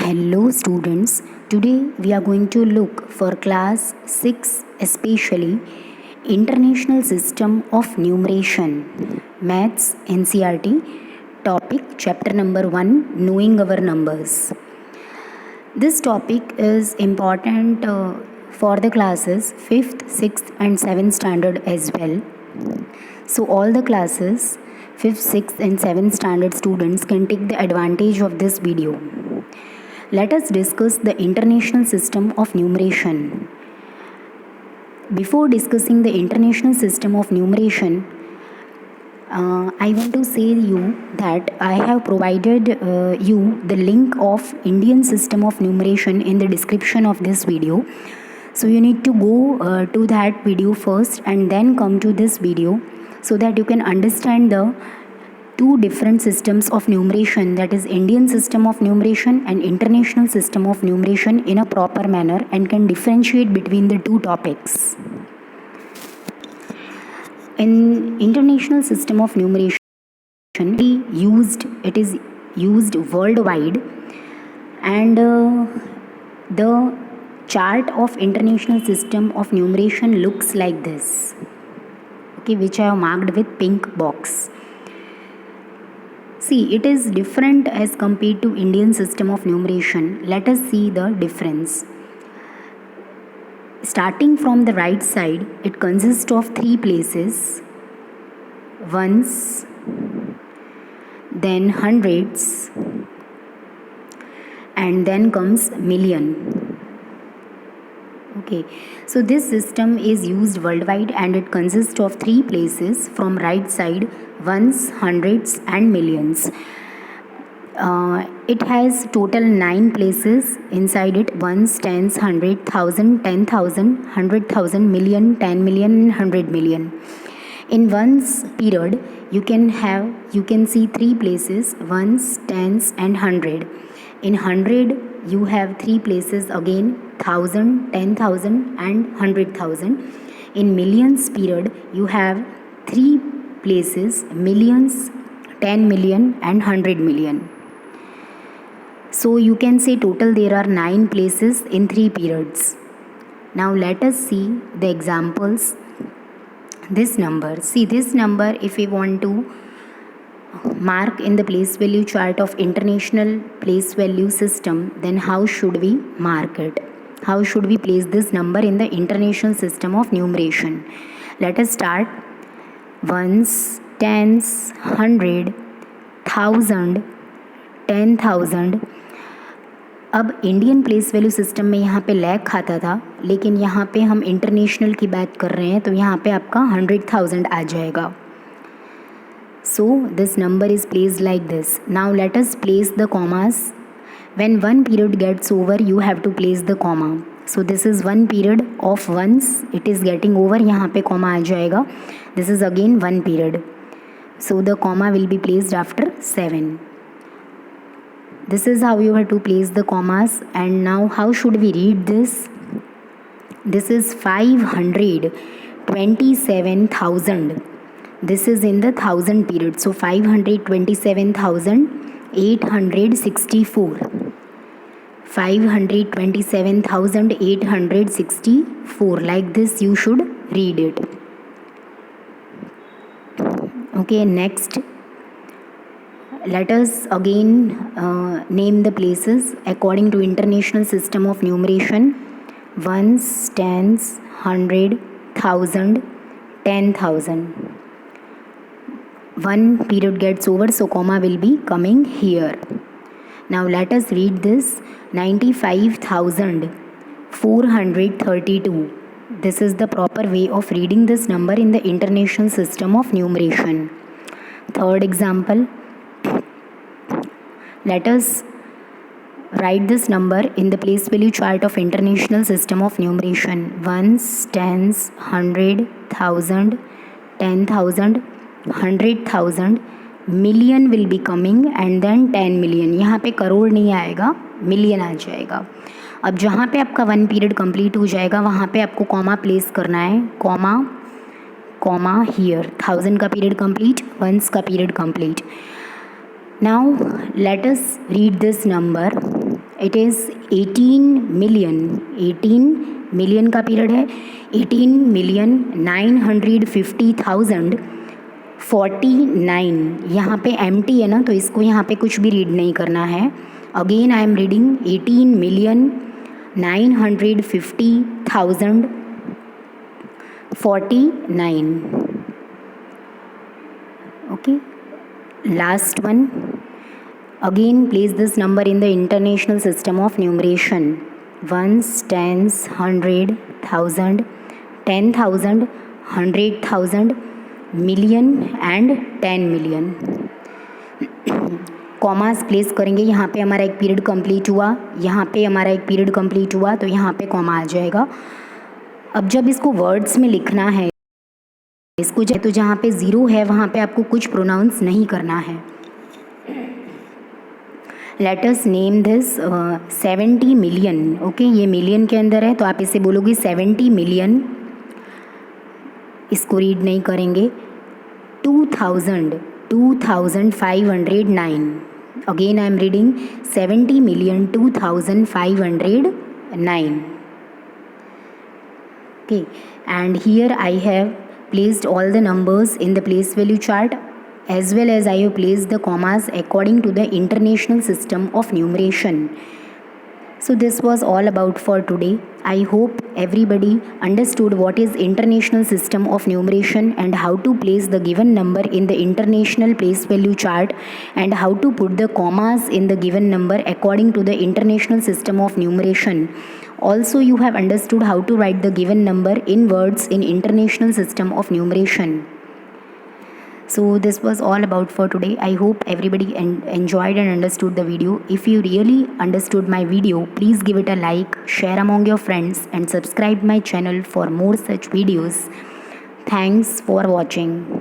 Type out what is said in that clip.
Hello students, today we are going to look for class 6 especially International System of Numeration, Maths NCERT, topic chapter number 1 Knowing Our Numbers. This topic is important for the classes 5th, 6th and 7th standard as well. So all the classes 5th, 6th and 7th standard students can take the advantage of this video. Let us discuss the International System of Numeration. Before discussing the International System of Numeration, I want to say you that I have provided you the link of Indian System of Numeration in the description of this video. So you need to go to that video first and then come to this video so that you can understand the two different systems of numeration, that is Indian system of numeration and international system of numeration, in a proper manner and can differentiate between the two topics. In international system of numeration, it is used worldwide, and the chart of international system of numeration looks like this, okay, which I have marked with pink box. See, it is different as compared to Indian system of numeration. Let us see the difference. Starting from the right side, it consists of 3 places: ones, then hundreds, and then comes million. Okay, so this system is used worldwide and it consists of 3 places from right side: ones, hundreds and millions. It has total 9 places inside it: ones, tens, 100,000, 10,000, 100,000, million, 10 million and 100 million. In ones period, you can see 3 places: ones, tens and 100. In 100, you have 3 places again: 1,000, 10,000 and 100,000. In millions period, you have 3 places: millions, 10 million and 100 million. So you can say total there are 9 places in 3 periods. Now let us see the examples. This number, if we want to mark in the place value chart of international place value system, then how should we mark it? How should we place this number in the international system of numeration? Let us start. Ones, tens, 100, 1000, 10,000. अब Indian place value system में यहाँ पे lack खाता था, लेकिन यहाँ पे हम इंटरनेशनल की बात कर रहे हैं तो यहाँ पे आपका 100,000 आ जाएगा. So this number is placed like this. Now let us place the commas. When one period gets over, you have to place the comma. So this is one period of ones. It is getting over. यहाँ पे comma आ जाएगा. This is again one period. So the comma will be placed after 7. This is how you have to place the commas. And now how should we read this? This is 527,000. This is in the 1000 period. So 527,864. 527,864. Like this you should read it. Okay, next. Let us again name the places according to international system of numeration. Ones, tens, 100, 1000, 10,000. One period gets over, so comma will be coming here. Now let us read this. 95,432. This is the proper way of reading this number in the international system of numeration. Third example. Let us write this number in the place value chart of international system of numeration. Ones, tens, 100, 1000, 10,000, 100,000. Million will be coming and then 10 million. यहाँ पे करोड़ नहीं आएगा, million आ जाएगा. अब जहाँ पे आपका one period complete हो जाएगा वहाँ पे आपको कॉमा प्लेस करना है. Comma here. 1000 का पीरियड कंप्लीट, वंस का period complete. Now let us read this number it is 18 million का पीरियड है. 18,950,049. यहाँ पे एम्प्टी है ना, तो इसको यहाँ पे कुछ भी रीड नहीं करना है. Again I am reading 18,950,049. Okay, last one. Again place this number in the international system of numeration. Ones, tens, 100, 1000, 10,000, 100,000, million and 10 million. Commas place करेंगे. यहाँ पे हमारा एक पीरियड कंप्लीट हुआ, यहाँ पे हमारा एक पीरियड कंप्लीट हुआ, तो यहाँ पे कॉमा आ जाएगा. अब जब इसको वर्ड्स में लिखना है, इसको तो जहाँ पे ज़ीरो है वहाँ पे आपको कुछ प्रोनाउंस नहीं करना है. Let us name this 70 million. Okay, ये मिलियन के अंदर है तो आप इसे बोलोगे 70 मिलियन. इसको रीड नहीं करेंगे. 2,509. Again I am reading 70 million 2,509. Okay, and here I have placed all the numbers in the place value chart, as well as I have placed the commas according to the international system of numeration. So this was all about for today. I hope everybody understood what is international system of numeration and how to place the given number in the international place value chart and how to put the commas in the given number according to the international system of numeration. Also, you have understood how to write the given number in words in international system of numeration. So this was all about for today. I hope everybody enjoyed and understood the video. If you really understood my video, please give it a like, share among your friends and subscribe my channel for more such videos. Thanks for watching.